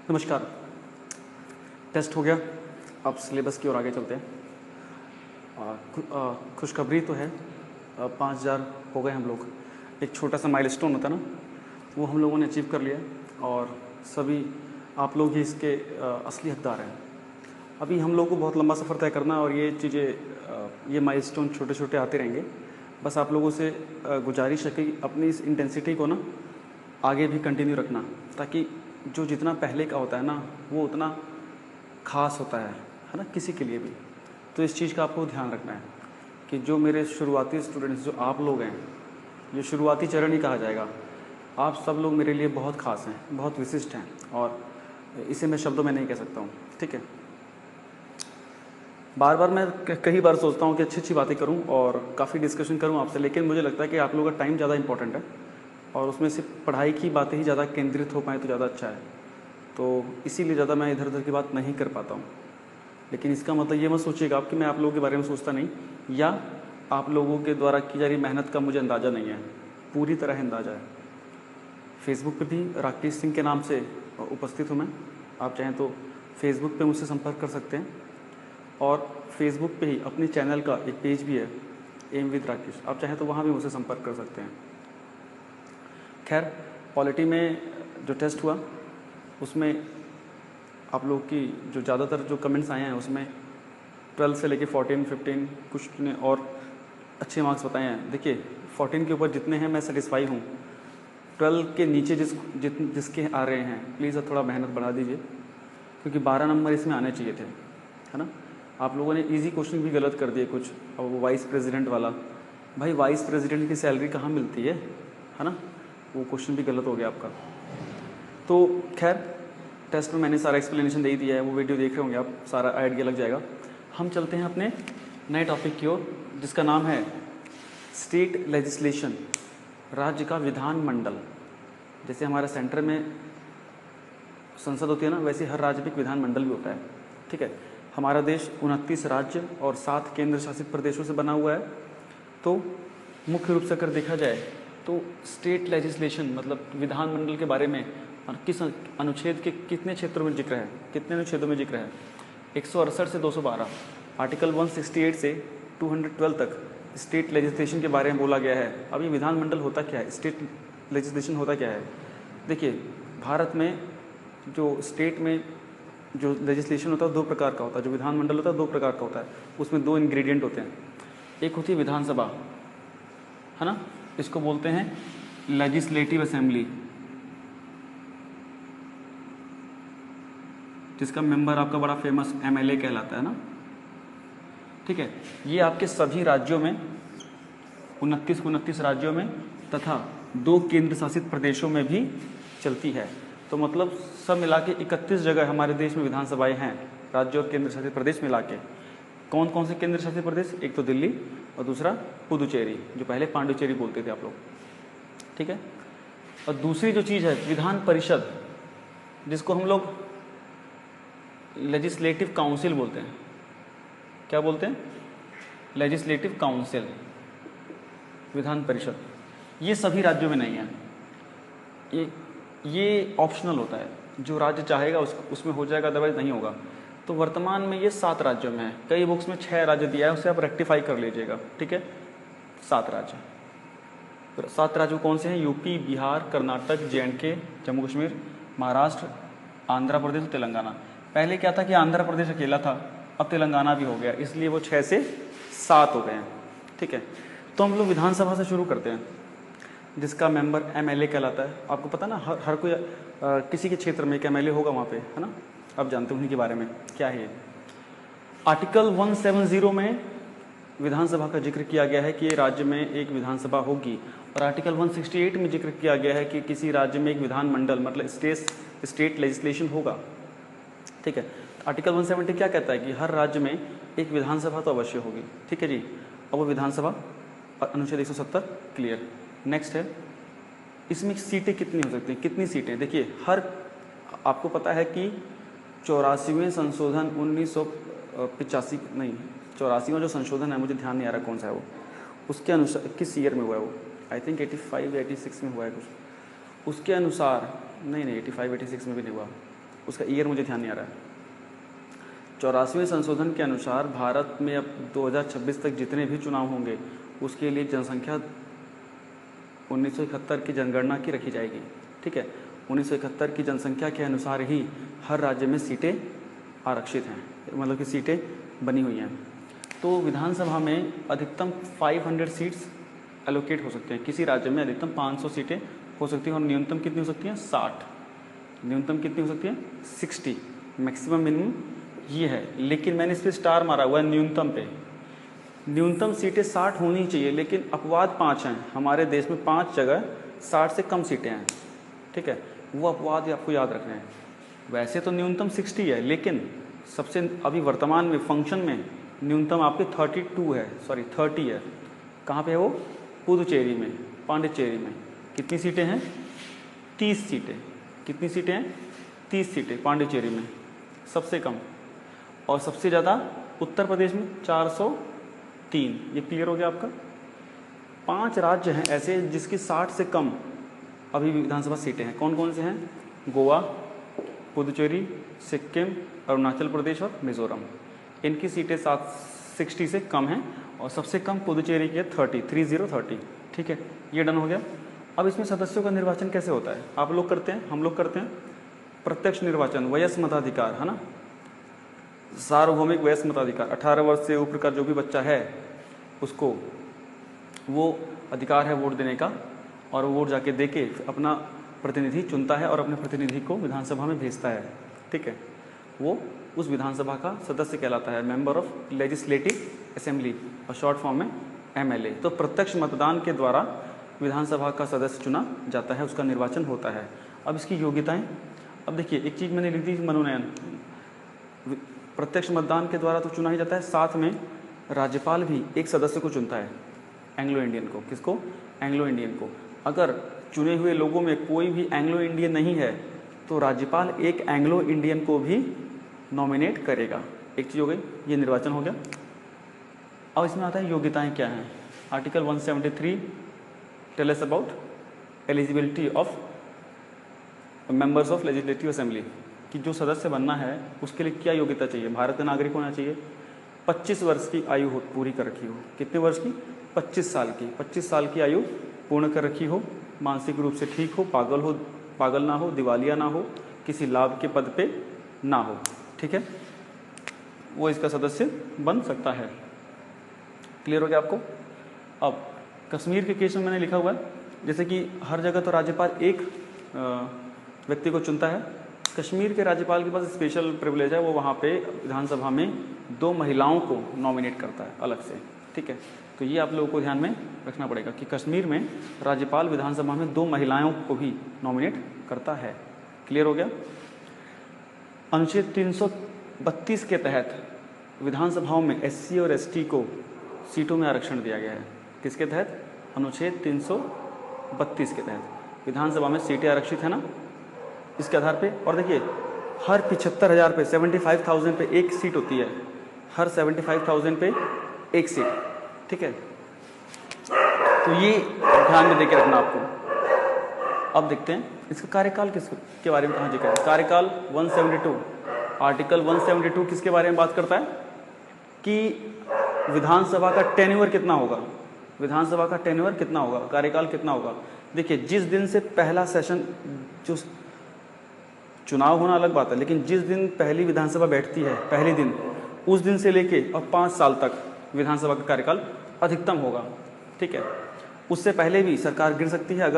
नमस्कार। टेस्ट हो गया, अब सिलेबस की ओर आगे चलते हैं। खुशखबरी तो है, 5000 हो गए हम लोग। एक छोटा सा माइलस्टोन होता है ना, वो हम लोगों ने अचीव कर लिया और सभी आप लोग ही इसके असली हकदार हैं। अभी हम लोग को बहुत लंबा सफ़र तय करना है और ये चीज़ें, ये माइलस्टोन छोटे छोटे आते रहेंगे। बस आप लोगों से गुजारिश है कि अपनी इस इंटेंसिटी को ना आगे भी कंटिन्यू रखना, ताकि जो जितना पहले का होता है ना वो उतना ख़ास होता है ना, किसी के लिए भी। तो इस चीज़ का आपको ध्यान रखना है कि जो मेरे शुरुआती स्टूडेंट्स, जो आप लोग हैं, ये शुरुआती चरण ही कहा जाएगा, आप सब लोग मेरे लिए बहुत ख़ास हैं, बहुत विशिष्ट हैं और इसे मैं शब्दों में नहीं कह सकता हूँ। ठीक है, बार बार मैं कई बार सोचता हूँ कि अच्छी अच्छी बातें करूँ और काफ़ी डिस्कशन करूँ आपसे, लेकिन मुझे लगता है कि आप लोगों का टाइम ज़्यादा इंपॉर्टेंट है और उसमें सिर्फ पढ़ाई की बातें ही ज़्यादा केंद्रित हो पाएँ तो ज़्यादा अच्छा है। तो इसीलिए ज़्यादा मैं इधर उधर की बात नहीं कर पाता हूँ। लेकिन इसका मतलब ये मत सोचिएगा आप कि मैं आप लोगों के बारे में सोचता नहीं, या आप लोगों के द्वारा की जा रही मेहनत का मुझे अंदाज़ा नहीं है, पूरी तरह अंदाज़ा है। फेसबुक पे भी राकेश सिंह के नाम से उपस्थित हूँ मैं। आप चाहें तो फेसबुक पे मुझसे संपर्क कर सकते हैं और फेसबुक पे ही अपने चैनल का एक पेज भी है, एम विद राकेश, आप चाहें तो वहाँ भी मुझसे संपर्क कर सकते हैं। खैर, पॉलिटी में जो टेस्ट हुआ उसमें आप लोग की जो ज़्यादातर जो कमेंट्स आए हैं उसमें 12 से लेके 14, 15 कुछ ने और अच्छे मार्क्स बताए हैं। देखिए 14 के ऊपर जितने हैं मैं सेटिस्फाई हूँ। 12 के नीचे जिसके आ रहे हैं प्लीज़ थोड़ा मेहनत बढ़ा दीजिए, क्योंकि 12 नंबर इसमें आने चाहिए थे, है ना। आप लोगों ने इजी क्वेश्चन भी गलत कर दिए कुछ। और वो वाइस प्रेसिडेंट वाला, भाई वाइस प्रेसिडेंट की सैलरी कहाँ मिलती है ना, वो क्वेश्चन भी गलत हो गया आपका। तो खैर, टेस्ट में मैंने सारा एक्सप्लेनेशन दे ही दिया है, वो वीडियो देख रहे होंगे आप, सारा आइडिया लग जाएगा। हम चलते हैं अपने नए टॉपिक की ओर, जिसका नाम है स्टेट लेजिस्लेशन, राज्य का विधानमंडल। जैसे हमारे सेंटर में संसद होती है ना, वैसे हर राज्य में एक विधानमंडल भी होता है। ठीक है, हमारा देश 29 राज्य और 7 केंद्र शासित प्रदेशों से बना हुआ है। तो मुख्य रूप से अगर देखा जाए तो स्टेट लेजिस्लेशन मतलब विधानमंडल के बारे में किस अनुच्छेद के कितने क्षेत्रों में जिक्र है, कितने अनुच्छेदों में जिक्र है, 168 से 212, आर्टिकल 168 से 212 तक स्टेट लेजिस्लेशन के बारे में बोला गया है। अब ये विधानमंडल होता क्या है, स्टेट लेजिस्लेशन होता क्या है? देखिए, भारत में जो स्टेट में जो लेजिस्लेशन होता है 2 प्रकार का होता है, जो विधानमंडल होता है 2 प्रकार का होता है। उसमें 2 इंग्रेडिएंट होते हैं। एक होती है विधानसभा, है ना, इसको बोलते हैं लेजिस्लेटिव असेंबली, जिसका मेंबर आपका बड़ा फेमस एमएलए कहलाता है ना। ठीक है, ये आपके सभी राज्यों में 29 राज्यों में तथा 2 केंद्र शासित प्रदेशों में भी चलती है। तो मतलब सब मिला के 31 जगह हमारे देश में विधानसभाएं हैं, राज्य और केंद्र शासित प्रदेश मिला के। कौन कौन से केंद्र शासित प्रदेश? एक तो दिल्ली और दूसरा पुदुचेरी, जो पहले पांडुचेरी बोलते थे आप लोग। ठीक है, और दूसरी जो चीज़ है विधान परिषद, जिसको हम लोग लेजिस्लेटिव काउंसिल बोलते हैं। क्या बोलते हैं? Legislative council, Vidhan Parishad. ये सभी राज्यों में नहीं है, ये ऑप्शनल होता है, जो राज्य चाहेगा उसमें हो जाएगा, अदरवाइज नहीं होगा। तो वर्तमान में ये 7 राज्यों में है, कई बुक्स में 6 राज्य दिया है, उसे आप रेक्टिफाई कर लीजिएगा। ठीक है, 7 राज्य। तो 7 राज्य कौन से हैं? यूपी, बिहार, कर्नाटक, जे&के, जम्मू कश्मीर, महाराष्ट्र, आंध्र प्रदेश, तेलंगाना। पहले क्या था कि आंध्र प्रदेश अकेला था, अब तेलंगाना भी हो गया, इसलिए वो 6 से 7 हो गए हैं। ठीक है, तो हम लोग विधानसभा से शुरू करते हैं, जिसका मेंबर एमएलए कहलाता है। आपको पता ना, हर कोई किसी के क्षेत्र में एक एमएलए होगा वहाँ पे, है ना। आप जानते हो उन्हीं के बारे में क्या है। आर्टिकल 170 में विधानसभा का जिक्र किया गया है कि ये राज्य में एक विधानसभा होगी, और आर्टिकल 168 में जिक्र किया गया है कि किसी राज्य में एक विधानमंडल मतलब स्टेट लेजिस्लेशन होगा। ठीक है, आर्टिकल 170 क्या कहता है कि हर राज्य में एक विधानसभा तो अवश्य होगी। ठीक है जी, अब वो विधानसभा अनुच्छेद 170 क्लियर। नेक्स्ट है, इसमें सीटें कितनी हो सकती हैं, कितनी सीटें? देखिए, हर आपको पता है कि 84वें संशोधन 1985 नहीं 84वां जो संशोधन है, मुझे ध्यान नहीं आ रहा कौन सा है वो, उसके अनुसार किस ईयर में हुआ है वो, आई थिंक 85 या 86 में हुआ है कुछ। उसके अनुसार नहीं 85 86 में भी नहीं हुआ, उसका ईयर मुझे ध्यान नहीं आ रहा है। 84वें संशोधन के अनुसार भारत में अब 2026 तक जितने भी चुनाव होंगे उसके लिए जनसंख्या 1971 की जनगणना की रखी जाएगी। ठीक है, 1971 की जनसंख्या के अनुसार ही हर राज्य में सीटें आरक्षित हैं, मतलब कि सीटें बनी हुई हैं। तो विधानसभा में अधिकतम 500 सीट्स एलोकेट हो सकते हैं। किसी राज्य में अधिकतम 500 सीटें हो सकती हैं और न्यूनतम कितनी हो सकती हैं? 60। न्यूनतम कितनी हो सकती है? 60। मैक्सिमम मिनिमम ये है, लेकिन मैंने इस पर स्टार मारा हुआ है न्यूनतम पे। न्यूनतम सीटें 60 होनी चाहिए, लेकिन अपवाद 5 हैं। हमारे देश में 5 जगह 60 से कम सीटें हैं। ठीक है, वो अपवाद आपको याद रखने हैं। वैसे तो न्यूनतम 60 है, लेकिन सबसे अभी वर्तमान में फंक्शन में न्यूनतम आपके 30 है। कहाँ पे है वो? पुदुचेरी में, पांडिचेरी में। कितनी सीटें हैं? 30 सीटें। कितनी सीटें हैं? 30 सीटें पांडिचेरी में, सबसे कम। और सबसे ज़्यादा उत्तर प्रदेश में 403। ये क्लियर हो गया आपका। 5 राज्य हैं ऐसे जिसकी 60 से कम अभी विधानसभा सीटें हैं। कौन कौन से हैं? गोवा, पुदुचेरी, सिक्किम, अरुणाचल प्रदेश और मिजोरम। इनकी सीटें 60 से कम हैं और सबसे कम पुदुचेरी की है 30। ठीक है, ये डन हो गया। अब इसमें सदस्यों का निर्वाचन कैसे होता है? आप लोग करते हैं, हम लोग करते हैं प्रत्यक्ष निर्वाचन, वयस्क मताधिकार, है ना, सार्वभौमिक वयस्क मताधिकार। 18 वर्ष से ऊपर का जो भी बच्चा है उसको वो अधिकार है वोट देने का, और वोट जाके दे के अपना प्रतिनिधि चुनता है और अपने प्रतिनिधि को विधानसभा में भेजता है। ठीक है, वो उस विधानसभा का सदस्य कहलाता है, मेंबर ऑफ लेजिस्लेटिव असेंबली, और शॉर्ट फॉर्म में MLA। तो प्रत्यक्ष मतदान के द्वारा विधानसभा का सदस्य चुना जाता है, उसका निर्वाचन होता है। अब इसकी योग्यताएं, अब देखिए एक चीज़ मैंने लिख दी, मनोनयन। प्रत्यक्ष मतदान के द्वारा तो चुना ही जाता है, साथ में राज्यपाल भी एक सदस्य को चुनता है, एंग्लो इंडियन को। किसको? एंग्लो इंडियन को। अगर चुने हुए लोगों में कोई भी एंग्लो इंडियन नहीं है तो राज्यपाल एक एंग्लो इंडियन को भी नॉमिनेट करेगा। एक चीज़ हो गई, ये निर्वाचन हो गया। अब इसमें आता है योग्यताएं क्या हैं। Article 173 tell us about eligibility of members of legislative assembly, कि जो सदस्य बनना है उसके लिए क्या योग्यता चाहिए। भारत का नागरिक होना चाहिए, 25 वर्ष की आयु पूरी कर रखी हो। कितने वर्ष की? 25 साल की। 25 साल की आयु पूर्ण कर रखी हो, मानसिक रूप से ठीक हो, पागल ना हो, दिवालिया ना हो, किसी लाभ के पद पे ना हो। ठीक है, वो इसका सदस्य बन सकता है। क्लियर हो गया आपको। अब कश्मीर के केस में मैंने लिखा हुआ है, जैसे कि हर जगह तो राज्यपाल एक व्यक्ति को चुनता है, कश्मीर के राज्यपाल के पास स्पेशल प्रिविलेज है, वो वहाँ पे विधानसभा में 2 महिलाओं को नॉमिनेट करता है अलग से। ठीक है, तो ये आप लोगों को ध्यान में रखना पड़ेगा कि कश्मीर में राज्यपाल विधानसभा में 2 महिलाओं को भी नॉमिनेट करता है। क्लियर हो गया। अनुच्छेद 332 के तहत विधानसभाओं में SC और ST को सीटों में आरक्षण दिया गया है। किसके तहत? अनुच्छेद 332 के तहत विधानसभा में सीटें आरक्षित है ना, इसके आधार पे। और देखिए, हर 75,000 पे, 75,000 पे एक सीट होती है, हर 75,000 पे एक सीट। ठीक है, तो ये ध्यान में देके रखना आपको। अब देखते हैं इसका कार्यकाल के बारे में कहाँ जिक्र है। कार्यकाल 172, आर्टिकल 172 किसके बारे में बात करता है? कि विधानसभा का टेन्योर कितना होगा, विधानसभा का टेन्योर कितना होगा, कार्यकाल कितना होगा। देखिए, जिस दिन से पहला सेशन, जो चुनाव होना अलग बात है, लेकिन जिस दिन पहली विधानसभा बैठती है, पहले दिन, उस दिन से लेके और 5 साल तक विधानसभा का कार्यकाल अधिकतम होगा। ठीक है, उससे पहले भी सरकार गिर सकती है।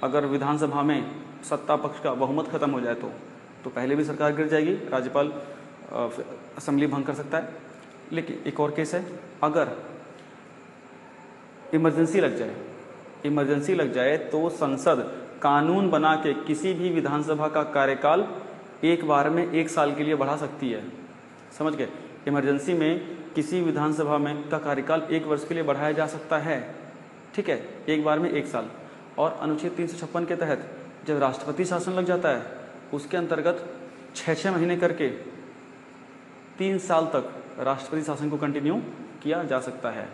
अगर विधानसभा में सत्ता पक्ष का बहुमत खत्म हो जाए तो पहले भी सरकार गिर जाएगी, राज्यपाल असेंबली भंग कर सकता है। लेकिन एक और केस है, अगर इमरजेंसी लग जाए तो संसद कानून बना के किसी भी विधानसभा का कार्यकाल एक बार में 1 साल के लिए बढ़ा सकती है। समझ गए? इमरजेंसी में किसी विधानसभा में का कार्यकाल 1 वर्ष के लिए बढ़ाया जा सकता है। ठीक है, एक बार में 1 साल। और अनुच्छेद 356 के तहत जब राष्ट्रपति शासन लग जाता है, उसके अंतर्गत 6-6 महीने करके 3 साल तक राष्ट्रपति शासन को कंटिन्यू किया जा सकता है।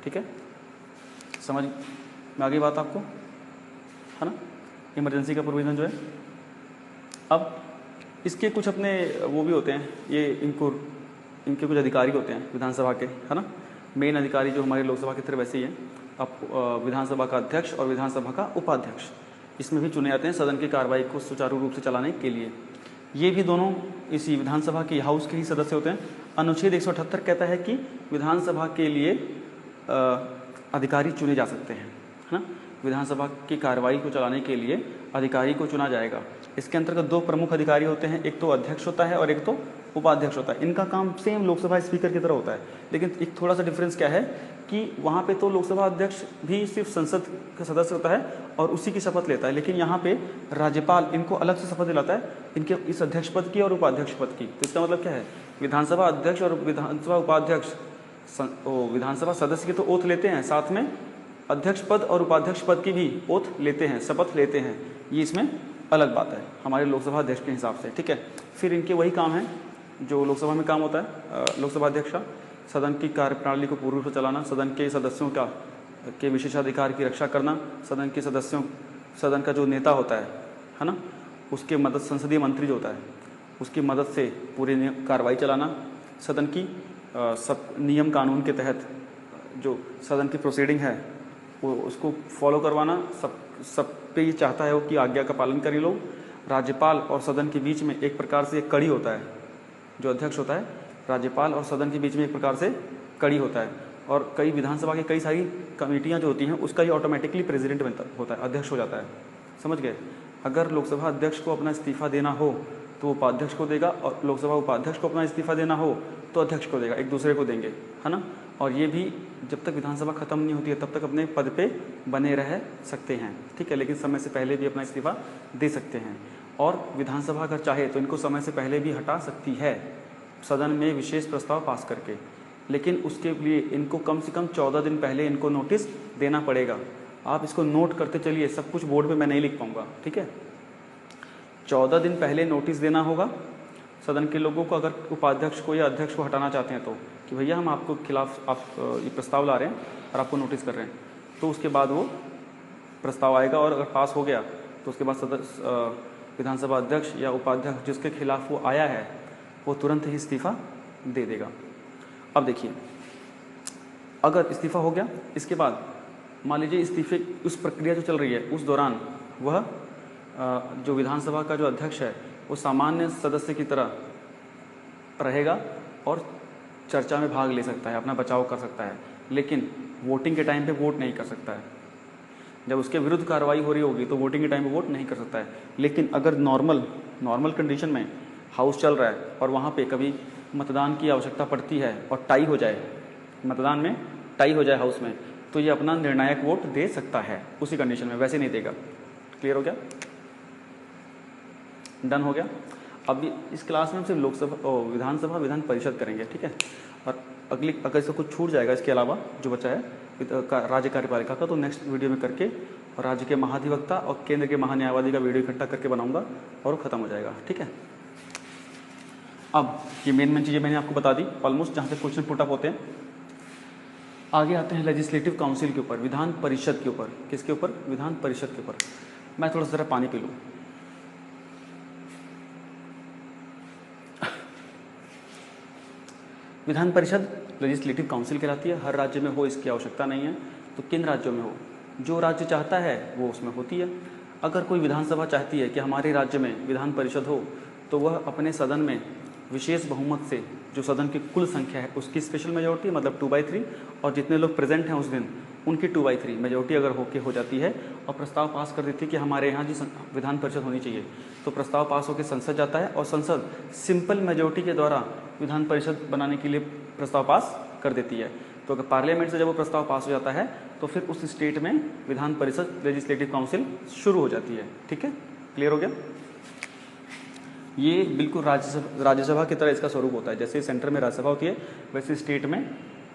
ठीक है, समझ में आ गई बात आपको, है ना? इमरजेंसी का प्रोविज़न जो है। अब इसके कुछ अपने वो भी होते हैं, ये इनके कुछ अधिकारी होते हैं विधानसभा के, है ना। मेन अधिकारी जो हमारे लोकसभा की तरह वैसे ही है। अब विधानसभा का अध्यक्ष और विधानसभा का उपाध्यक्ष इसमें भी चुने जाते हैं सदन की कार्रवाई को सुचारू रूप से चलाने के लिए। ये भी दोनों इसी विधानसभा की हाउस के ही सदस्य होते हैं। अनुच्छेद 178 कहता है कि विधानसभा के लिए अधिकारी चुने जा सकते हैं, है ना। विधानसभा की कार्रवाई को चलाने के लिए अधिकारी को चुना जाएगा। इसके अंतर्गत दो प्रमुख अधिकारी होते हैं, एक तो अध्यक्ष होता है और एक तो उपाध्यक्ष होता है। इनका काम सेम लोकसभा स्पीकर की तरह होता है, लेकिन एक थोड़ा सा डिफरेंस क्या है कि वहाँ पे तो लोकसभा अध्यक्ष भी सिर्फ संसद का सदस्य होता है और उसी की शपथ लेता है, लेकिन यहाँ पे राज्यपाल इनको अलग से शपथ दिलाता है, इनके इस अध्यक्ष पद की और उपाध्यक्ष पद की। तो इसका मतलब क्या है, विधानसभा अध्यक्ष और विधानसभा उपाध्यक्ष विधानसभा सदस्य की तो ओथ लेते हैं, साथ में अध्यक्ष पद और उपाध्यक्ष पद की भी ओथ लेते हैं, शपथ लेते हैं। ये इसमें अलग बात है हमारे लोकसभा अध्यक्ष के हिसाब से, ठीक है। फिर इनके वही काम है जो लोकसभा में काम होता है लोकसभा अध्यक्ष का, सदन की कार्यप्रणाली को पूर्ण रूप से चलाना, सदन के सदस्यों के विशेषाधिकार की रक्षा करना, सदन का जो नेता होता है ना, उसके मदद संसदीय मंत्री जो होता है उसकी मदद से पूरी कार्रवाई चलाना, सदन की सब नियम कानून के तहत जो सदन की प्रोसीडिंग है वो उसको फॉलो करवाना, सब पे ये चाहता है वो कि आज्ञा का पालन करें लोग। राज्यपाल और सदन के बीच में एक प्रकार से एक कड़ी होता है, जो अध्यक्ष होता है राज्यपाल और सदन के बीच में एक प्रकार से कड़ी होता है। और कई विधानसभा की कई सारी कमेटियां जो होती हैं उसका ये ऑटोमेटिकली प्रेसिडेंट होता है, अध्यक्ष हो जाता है, समझ गए। अगर लोकसभा अध्यक्ष को अपना इस्तीफा देना हो तो उपाध्यक्ष को देगा, और लोकसभा उपाध्यक्ष को अपना इस्तीफा देना हो तो अध्यक्ष को देगा, एक दूसरे को देंगे, है ना। और ये भी जब तक विधानसभा खत्म नहीं होती है तब तक अपने पद पे बने रह सकते हैं, ठीक है, लेकिन समय से पहले भी अपना इस्तीफा दे सकते हैं। और विधानसभा अगर चाहे तो इनको समय से पहले भी हटा सकती है सदन में विशेष प्रस्ताव पास करके, लेकिन उसके लिए इनको कम से कम 14 दिन पहले इनको नोटिस देना पड़ेगा। आप इसको नोट करते चलिए, सब कुछ बोर्ड पे मैं नहीं लिख पाऊंगा, ठीक है। 14 दिन पहले नोटिस देना होगा सदन के लोगों को, अगर उपाध्यक्ष को या अध्यक्ष को हटाना चाहते हैं तो, कि भैया हम आपको खिलाफ आप ये प्रस्ताव ला रहे हैं और आपको नोटिस कर रहे हैं, तो उसके बाद वो प्रस्ताव आएगा और अगर पास हो गया तो उसके बाद विधानसभा अध्यक्ष या उपाध्यक्ष जिसके खिलाफ वो आया है वो तुरंत ही इस्तीफा दे देगा। अब देखिए, अगर इस्तीफा हो गया, इसके बाद मान लीजिए इस्तीफे उस प्रक्रिया जो चल रही है उस दौरान वह जो विधानसभा का जो अध्यक्ष है वो सामान्य सदस्य की तरह रहेगा और चर्चा में भाग ले सकता है, अपना बचाव कर सकता है, लेकिन वोटिंग के टाइम पे वोट नहीं कर सकता है। जब उसके विरुद्ध कार्रवाई हो रही होगी तो वोटिंग के टाइम पे वोट नहीं कर सकता है। लेकिन अगर नॉर्मल कंडीशन में हाउस चल रहा है और वहाँ पे कभी मतदान की आवश्यकता पड़ती है और टाई हो जाए, मतदान में टाई हो जाए हाउस में, तो ये अपना निर्णायक वोट दे सकता है उसी कंडीशन में, वैसे नहीं देगा। क्लियर हो गया, डन हो गया। अब इस क्लास में हम सिर्फ लोकसभा विधानसभा विधान परिषद करेंगे, ठीक है। और अगली अगर इसका कुछ छूट जाएगा इसके अलावा जो बचा है राज्य कार्यपालिका का, तो नेक्स्ट वीडियो में करके और राज्य के महाधिवक्ता और केंद्र के महान्यायवादी का वीडियो इकट्ठा करके बनाऊंगा और वो खत्म हो जाएगा, ठीक है। अब ये मेन चीज़ें मैंने आपको बता दी ऑलमोस्ट, जहाँ से क्वेश्चन पुट अप होते हैं। आगे आते हैं लेजिस्लेटिव काउंसिल के ऊपर, विधान परिषद के ऊपर। किसके ऊपर? विधान परिषद के ऊपर। मैं थोड़ा सा ज़रा पानी पी लूँ। विधान परिषद लेजिस्लेटिव काउंसिल कहलाती है। हर राज्य में हो इसकी आवश्यकता नहीं है, तो किन राज्यों में हो, जो राज्य चाहता है वो उसमें होती है। अगर कोई विधानसभा चाहती है कि हमारे राज्य में विधान परिषद हो, तो वह अपने सदन में विशेष बहुमत से, जो सदन की कुल संख्या है उसकी स्पेशल मेजोरिटी मतलब 2/3, और जितने लोग प्रेजेंट हैं उस दिन उनकी 2/3 मेजोरिटी अगर हो जाती है और प्रस्ताव पास कर देती है कि हमारे यहाँ जी विधान परिषद होनी चाहिए, तो प्रस्ताव पास होकर संसद जाता है और संसद सिंपल मेजोरिटी के द्वारा विधान परिषद बनाने के लिए प्रस्ताव पास कर देती है। तो अगर पार्लियामेंट से जब वो प्रस्ताव पास हो जाता है तो फिर उस स्टेट में विधान परिषद लेजिस्लेटिव काउंसिल शुरू हो जाती है, ठीक है। क्लियर हो गया। ये बिल्कुल राज्यसभा की तरह इसका स्वरूप होता है। जैसे सेंटर में राज्यसभा होती है वैसे स्टेट में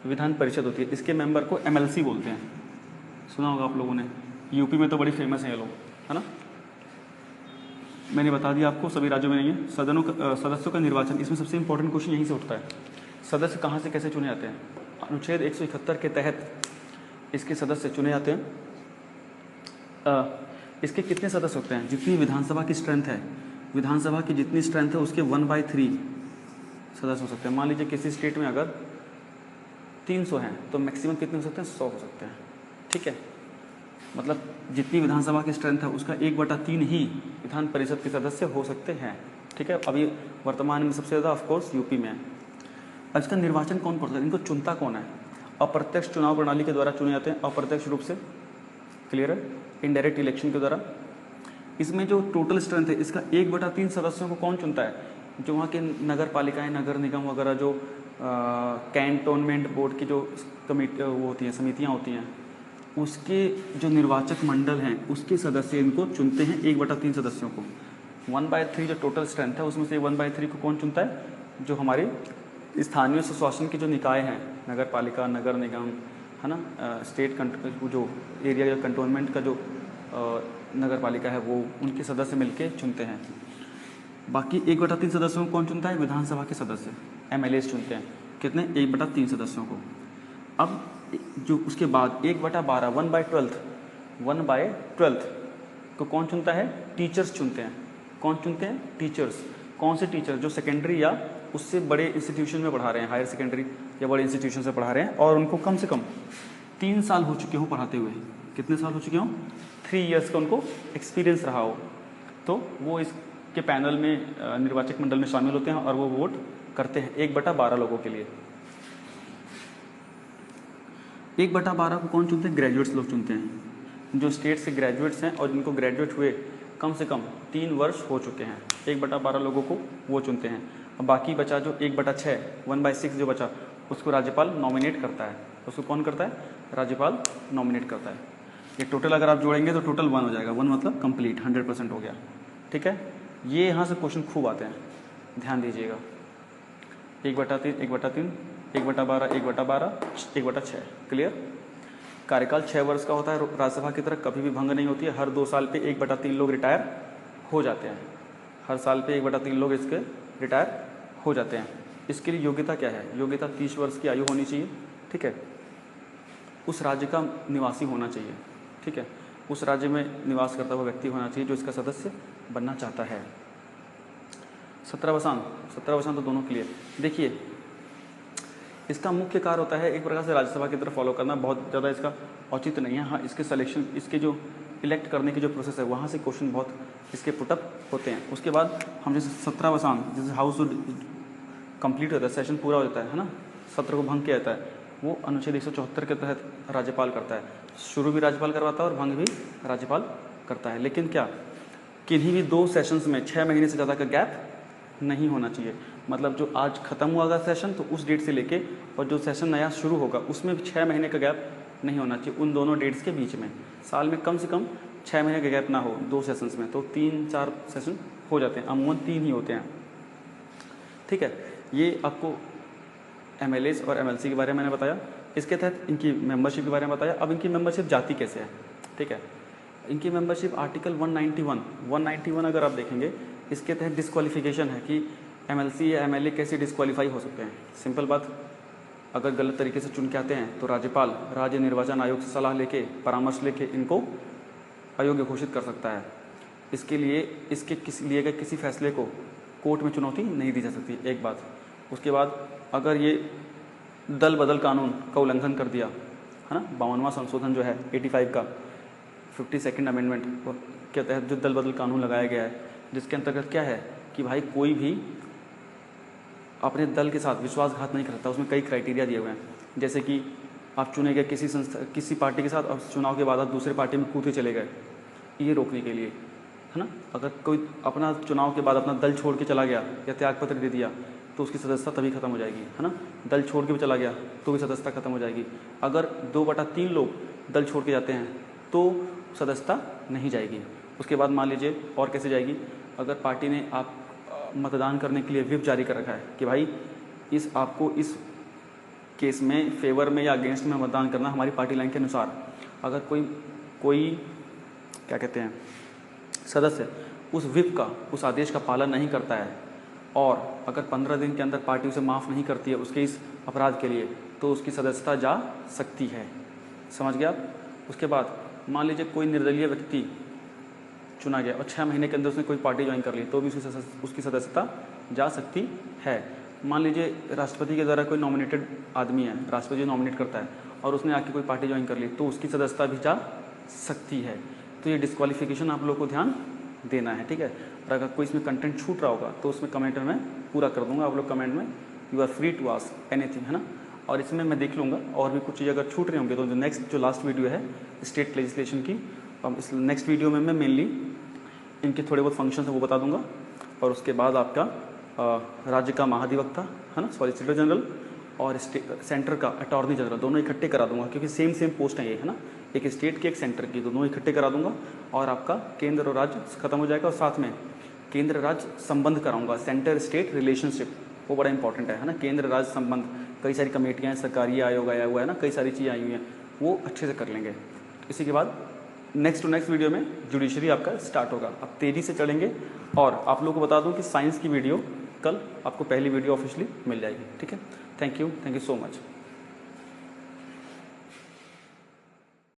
विधान परिषद होती है। इसके मेंबर को MLC बोलते हैं, सुना होगा आप लोगों ने। यूपी में तो बड़ी फेमस है ये लोग, है ना। मैंने बता दिया आपको, सभी राज्यों में नहीं है। सदस्यों का निर्वाचन, इसमें सबसे इंपॉर्टेंट क्वेश्चन यहीं से उठता है, सदस्य कहाँ से कैसे चुने जाते हैं। अनुच्छेद 171 के तहत इसके सदस्य चुने जाते हैं। इसके कितने सदस्य होते हैं? जितनी विधानसभा की स्ट्रेंथ है विधानसभा की जितनी स्ट्रेंथ है उसके 1/3 सदस्य हो सकते हैं। मान लीजिए किसी स्टेट में अगर 300 हैं तो मैक्सिमम कितने हो सकते हैं, 100 हो सकते हैं। ठीक है, मतलब जितनी विधानसभा की स्ट्रेंथ है उसका 1/3 ही विधान परिषद के सदस्य हो सकते हैं। ठीक है, अभी वर्तमान में सबसे ज़्यादा ऑफकोर्स यूपी में है। अब इसका निर्वाचन कौन करता है, इनको चुनता कौन है? अप्रत्यक्ष चुनाव प्रणाली के द्वारा चुने जाते हैं, अप्रत्यक्ष रूप से, क्लियर है, इनडायरेक्ट इलेक्शन के द्वारा। इसमें जो टोटल स्ट्रेंथ है इसका 1/3 सदस्यों को कौन चुनता है? जो वहाँ के नगर पालिकाएँ, नगर निगम वगैरह, जो कैंटोनमेंट बोर्ड की जो कमेटी वो होती हैं, समितियाँ होती हैं, उसके जो निर्वाचक मंडल हैं उसके सदस्य इनको चुनते हैं 1/3 सदस्यों को। 1/3 जो टोटल स्ट्रेंथ है उसमें से 1/3 को कौन चुनता है? जो हमारे स्थानीय स्वशासन के जो निकाय हैं, नगर पालिका, नगर निगम, है ना, स्टेट जो एरिया या कंटोनमेंट का जो नगर पालिका है वो उनके सदस्य मिलके चुनते हैं। बाकी 1/3 सदस्यों को कौन चुनता है? विधानसभा के सदस्य, MLAs चुनते हैं। कितने? 1/3 सदस्यों को। अब जो उसके बाद 1/12 1/12 को कौन चुनता है? टीचर्स चुनते हैं। कौन चुनते हैं? टीचर्स। कौन से टीचर? जो सेकेंडरी या उससे बड़े इंस्टीट्यूशन में पढ़ा रहे हैं, हायर सेकेंडरी या बड़े इंस्टीट्यूशन से पढ़ा रहे हैं और उनको कम से कम 3 साल हो चुके हो पढ़ाते हुए। कितने साल हो चुके हों? 3 इयर्स का उनको एक्सपीरियंस रहा हो, तो वो इसके पैनल में, निर्वाचक मंडल में शामिल होते हैं और वो वोट करते हैं 1/12 लोगों के लिए। 1/12 को कौन चुनते हैं? ग्रेजुएट्स लोग चुनते हैं, जो स्टेट से ग्रेजुएट्स हैं और जिनको ग्रेजुएट हुए कम से कम 3 वर्ष हो चुके हैं। 1/12 लोगों को वो चुनते हैं। अब बाकी बचा जो 1/6 1/6 जो बचा उसको राज्यपाल नॉमिनेट करता है। उसको कौन करता है? राज्यपाल नॉमिनेट करता है। ये टोटल अगर आप जोड़ेंगे तो टोटल 1 हो जाएगा। 1 मतलब कंप्लीट, 100% हो गया। ठीक है, ये यहाँ से क्वेश्चन खूब आते हैं, ध्यान दीजिएगा। 1/3 1/3 1/12 1/12 1/6, क्लियर। कार्यकाल 6 वर्ष का होता है। राज्यसभा की तरह कभी भी भंग नहीं होती है। हर 2 साल पे 1/3 लोग रिटायर हो जाते हैं। हर साल पे 1/3 लोग इसके रिटायर हो जाते हैं। इसके लिए योग्यता क्या है? योग्यता 30 वर्ष की आयु होनी चाहिए। ठीक है, उस राज्य का निवासी होना चाहिए। ठीक है, उस राज्य में निवास करता हुआ व्यक्ति होना चाहिए जो इसका सदस्य बनना चाहता है। 17 वसान तो दोनों क्लियर। देखिए, इसका मुख्य कार्य होता है एक प्रकार से राज्यसभा की तरफ फॉलो करना। बहुत ज़्यादा इसका औचित्य नहीं है। हाँ, इसके सिलेक्शन, इसके जो इलेक्ट करने की जो प्रोसेस है वहाँ से क्वेश्चन बहुत इसके पुटअप होते हैं। उसके बाद हम जैसे 17 वसान, जैसे हाउस कंप्लीट होता है, सेशन पूरा हो जाता है ना, सत्र को भंग किया जाता है, वो अनुच्छेद 174 के तहत राज्यपाल करता है। शुरू भी राज्यपाल करवाता है और भंग भी राज्यपाल करता है। लेकिन क्या, किन्हीं भी 2 सेशंस में 6 महीने से ज़्यादा का गैप नहीं होना चाहिए। मतलब जो आज खत्म हुआ सेशन तो उस डेट से लेके और जो सेशन नया शुरू होगा उसमें भी 6 महीने का गैप नहीं होना चाहिए। उन दोनों डेट्स के बीच में साल में कम से कम 6 महीने का गैप ना हो 2 सेशंस में, तो 3-4 सेशन हो जाते हैं। अमूमन 3 ही होते हैं। ठीक है, ये आपको MLAs और MLC के बारे में मैंने बताया। इसके तहत इनकी मेंबरशिप के बारे में बताया। अब इनकी मेंबरशिप जाती कैसे है? ठीक है, इनकी मेंबरशिप आर्टिकल 191 अगर आप देखेंगे, इसके तहत डिस्क्वालिफिकेशन है कि MLC या MLA कैसे डिस्क्वालीफाई हो सकते हैं। सिंपल बात, अगर गलत तरीके से चुन के आते हैं तो राज्यपाल राज्य निर्वाचन आयोग से सलाह लेके, परामर्श लेके इनको अयोग्य घोषित कर सकता है। इसके लिए इसके लिए गए किसी फैसले को कोर्ट में चुनौती नहीं दी जा सकती, एक बात। उसके बाद अगर ये दल बदल कानून का उल्लंघन कर दिया, है ना, 52वां संशोधन जो है 85 का 52nd अमेंडमेंट के तहत जो दल बदल कानून लगाया गया है, जिसके अंतर्गत क्या है कि भाई कोई भी अपने दल के साथ विश्वासघात नहीं कर सकता। उसमें कई क्राइटेरिया दिए हुए हैं, जैसे कि आप चुने गए किसी पार्टी के साथ और चुनाव के बाद आप दूसरे पार्टी में कूदे चले गए, ये रोकने के लिए, है ना। अगर कोई अपना चुनाव के बाद अपना दल छोड़ के चला गया या त्यागपत्र दे दिया तो उसकी सदस्यता तभी खत्म हो जाएगी, है ना। दल छोड़ के भी चला गया तो भी सदस्यता खत्म हो जाएगी। अगर 2/3 लोग दल छोड़ के जाते हैं तो सदस्यता नहीं जाएगी। उसके बाद मान लीजिए और कैसे जाएगी, अगर पार्टी ने आप मतदान करने के लिए व्हिप जारी कर रखा है कि भाई आपको इस केस में फेवर में या अगेंस्ट में मतदान करना हमारी पार्टी लाइन के अनुसार। अगर कोई क्या कहते हैं सदस्य उस व्हिप का, उस आदेश का पालन नहीं करता है और अगर 15 दिन के अंदर पार्टी उसे माफ़ नहीं करती है उसके इस अपराध के लिए, तो उसकी सदस्यता जा सकती है। समझ गया आप। उसके बाद मान लीजिए कोई निर्दलीय व्यक्ति चुना गया और 6 महीने के अंदर उसने कोई पार्टी ज्वाइन कर ली तो भी उसकी सदस्यता जा सकती है। मान लीजिए राष्ट्रपति के द्वारा कोई नॉमिनेटेड आदमी है, राष्ट्रपति नॉमिनेट करता है और उसने आके कोई पार्टी ज्वाइन कर ली तो उसकी सदस्यता भी जा सकती है। तो ये डिस्क्वालिफिकेशन आप लोग को ध्यान देना है, ठीक है। और अगर कोई इसमें कंटेंट छूट रहा होगा तो उसमें कमेंट में पूरा कर दूंगा, आप लोग कमेंट में you are free to ask anything, है ना। और इसमें मैं देख लूँगा और भी कुछ चीज़ अगर छूट रहे होंगे तो जो लास्ट वीडियो है स्टेट लेजिस्लेशन की, इस नेक्स्ट वीडियो में मैं मेनली इनके थोड़े बहुत फंक्शन है वो बता दूंगा। और उसके बाद आपका राज्य का महाधिवक्ता, है ना, सॉलिसिटर जनरल और सेंटर का अटॉर्नी जनरल दोनों इकट्ठे करा दूंगा, क्योंकि सेम पोस्ट है ये, है ना, एक स्टेट की एक सेंटर की, दोनों इकट्ठे करा दूंगा। और आपका केंद्र और राज्य खत्म हो जाएगा और साथ में केंद्र राज्य संबंध कराऊंगा, सेंटर स्टेट रिलेशनशिप, वो बड़ा इंपॉर्टेंट है ना। केंद्र राज्य संबंध, कई सारी कमेटियाँ, सरकारी आयोग आया हुआ है ना, कई सारी चीज़ें आई हुई हैं, वो अच्छे से कर लेंगे। इसी के बाद नेक्स्ट वीडियो में जुडिशरी आपका स्टार्ट होगा। अब तेज़ी से चलेंगे। और आप लोगों को बता दूं कि साइंस की वीडियो कल आपको पहली वीडियो ऑफिशियली मिल जाएगी, ठीक है। Thank you so much.